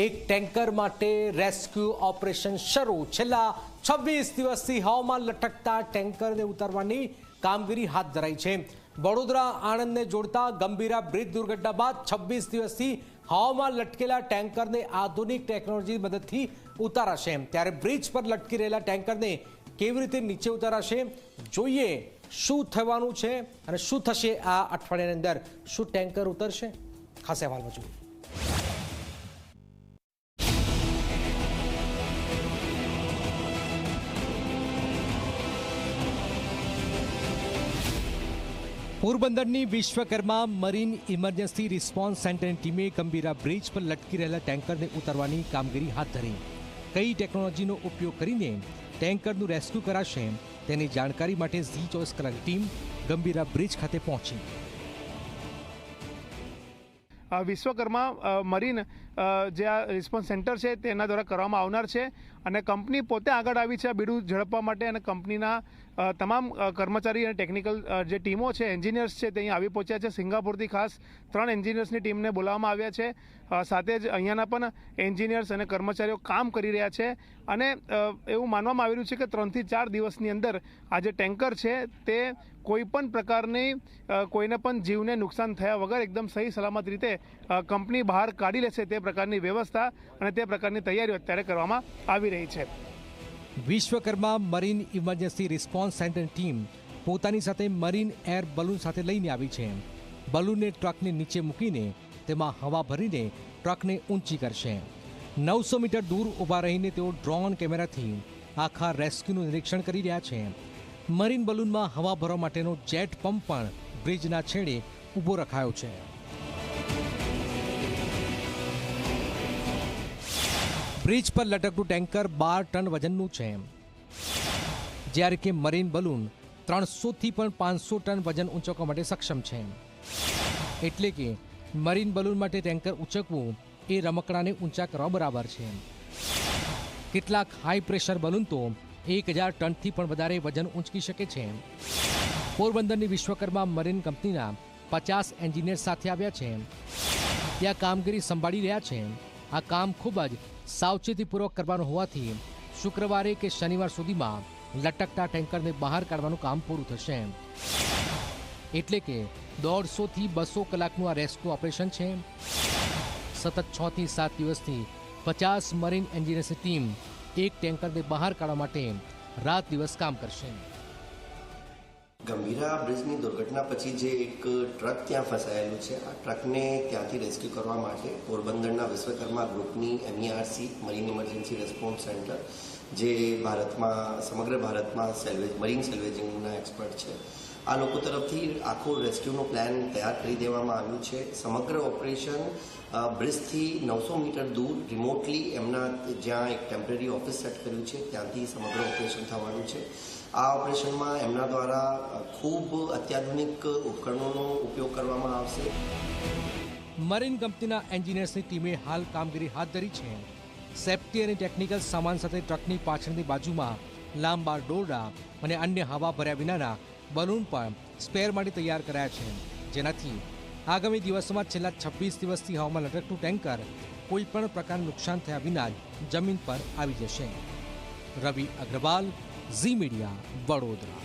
એક ટેન્કર માટે rescue operation શરૂ। છેલ્લા 26 દિવસથી હવામાં લટકતા ટેન્કરને ઉતારવાની કામગીરી હાથ ધરાઈ છે। વડોદરા આણંદને જોડતા ગંભીરા બ્રિજ દુર્ઘટના બાદ 26 દિવસથી હવામાં લટકેલા ટેન્કરને આધુનિક ટેકનોલોજી મદદથી ઉતારાશે। ત્યારે બ્રિજ પર લટકી રહેલા ટેન્કરને કેવી રીતે નીચે ઉતારાશે, જોઈએ શું થવાનું છે અને શું થશે આ અઠવાડિયાની અંદર, શું ટેન્કર ઉતરશે, ખાસ અહેવાલમાં જોઈએ। પોરબંદરની વિશ્વકર્મા મરીન ઇમરજન્સી રિસ્પોન્સ સેન્ટરની ટીમે ગંભીરા બ્રિજ પર લટકી રહેલા ટેન્કરને ઉતારવાની કામગીરી હાથ ધરી। કઈ ટેકનોલોજીનો ઉપયોગ કરીને ટેન્કરનું રેસ્ક્યુ કરાશે તેની જાણકારી માટે ઝી 24 કલાક ટીમ ગંભીરા બ્રિજ ખાતે પહોંચી। વિશ્વકર્મા મરીન જે આ રિસ્પોન્સ સેન્ટર છે તેના દ્વારા કરવામાં આવનાર છે અને કંપની પોતે આગળ આવી છે આ બીડું ઝડપવા માટે અને કંપનીના તમામ કર્મચારી અને ટેકનિકલ જે ટીમો છે, એન્જિનિયર્સ છે તે અહીં આવી પહોંચ્યા છે। સિંગાપુરથી ખાસ 3 એન્જિનિયર્સની ટીમને બોલાવવામાં આવ્યા છે। સાથે જ અહીંયાના પણ એન્જિનિયર્સ અને કર્મચારીઓ કામ કરી રહ્યા છે અને એવું માનવામાં આવી રહ્યું છે કે 3 થી 4 દિવસની અંદર આ જે ટેન્કર છે તે કોઈ પણ પ્રકારની કોઈને પણ જીવને નુકસાન થયા વગર એકદમ સહી સલામત રીતે કંપની બહાર કાઢી લેશે તે પ્રકારની વ્યવસ્થા અને તે પ્રકારની તૈયારીઓ અત્યારે કરવામાં આવી રહી છે। વિશ્વકર્મા મરીન ઇમરજન્સી રિસ્પોન્સ સેન્ટરની ટીમ પોતાની સાથે મરીન એર બલૂન સાથે લઈને આવી છે। બલૂનને ટ્રકને નીચે મૂકીને તેમાં હવા ભરીને ટ્રકને ઊંચી કરશે। 900 મીટર દૂર ઊભા રહીને તેઓ ડ્રોન કેમેરાથી આખા રેસ્ક્યુનું નિરીક્ષણ કરી રહ્યા છે। મરીન બલૂનમાં હવા ભરવા માટેનો જેટ પંપ પણ બ્રિજના છેડે ઊભો રખાયો છે। બ્રિજ પર લટકતું ટેન્કર 12 ટન વજનનું છે, જ્યારે કે મરીન બલૂન 300 થી પણ 500 ટન વજન ઊંચકવા માટે સક્ષમ છે। એટલે કે મરીન બલૂન માટે ટેન્કર ઊંચકવું એ રમકડાને ઊંચા કરવા બરાબર છે। કેટલાક હાઈ પ્રેશર બલૂન તો 1000 ટનથી પણ વધારે વજન ઊંચકી શકે છે। પોરબંદરની વિશ્વકર્મા મરીન કંપનીના 50 એન્જિનિયર સાથે આવ્યા છે, ત્યાં કામગીરી સંભાળી રહ્યા છે। આ કામ ખૂબ જ સાવચેતીપૂર્વક કરવાનું હોવાથી શુક્રવારે કે શનિવાર સુધીમાં લટકતા ટેન્કરને બહાર કાઢવાનું કામ પૂરું થશે। એટલે કે 150 થી 200 કલાકનું આ રેસ્ક્યુ ઓપરેશન છે। સતત 6 થી 7 દિવસથી 50 મરીન એન્જિનિયર્સની ટીમ એક ટેન્કરને બહાર કાઢવા માટે રાત દિવસ કામ કરશે। ગંભીરા બ્રિજની દુર્ઘટના પછી જે એક ટ્રક ત્યાં ફસાયેલું છે, આ ટ્રકને ત્યાંથી રેસ્ક્યુ કરવા માટે પોરબંદરના વિશ્વકર્મા ગ્રુપની MERC marine emergency response centre, જે સમગ્ર ભારતમાં મરીન સેલ્વેજિંગના એક્સપર્ટ છે, આ લોકો તરફથી આખો રેસ્ક્યુનો પ્લાન તૈયાર કરી દેવામાં આવ્યું છે। સમગ્ર ઓપરેશન બ્રિજથી 900 મીટર દૂર રિમોટલી એમના જ્યાં એક ટેમ્પરરી ઓફિસ સેટ કર્યું છે ત્યાંથી સમગ્ર ઓપરેશન થવાનું છે। આ ઓપરેશનમાં એમના દ્વારા ખૂબ અત્યાધુનિક ઉપકરણોનો ઉપયોગ કરવામાં આવશે। મરીન કંપનીના એન્જિનિયર્સની ટીમે હાલ કામગીરી હાથ ધરી છે। સેફ્ટી અને ટેકનિકલ સામાન સાથે ટ્રકની પાછળની બાજુમાં લાંબા દોરડા અને અન્ય હવા ભર્યા વિનાના બલૂન પણ સ્પેર માટે તૈયાર કરાયા છે, જેનાથી આગામી દિવસોમાં છેલ્લા 26 દિવસથી હવામાં લટકતું ટેન્કર કોઈ પણ પ્રકારનું નુકસાન થયા વિના જ જમીન પર આવી જશે। રવિ અગ્રવાલ, ઝી મીડિયા, વડોદરા।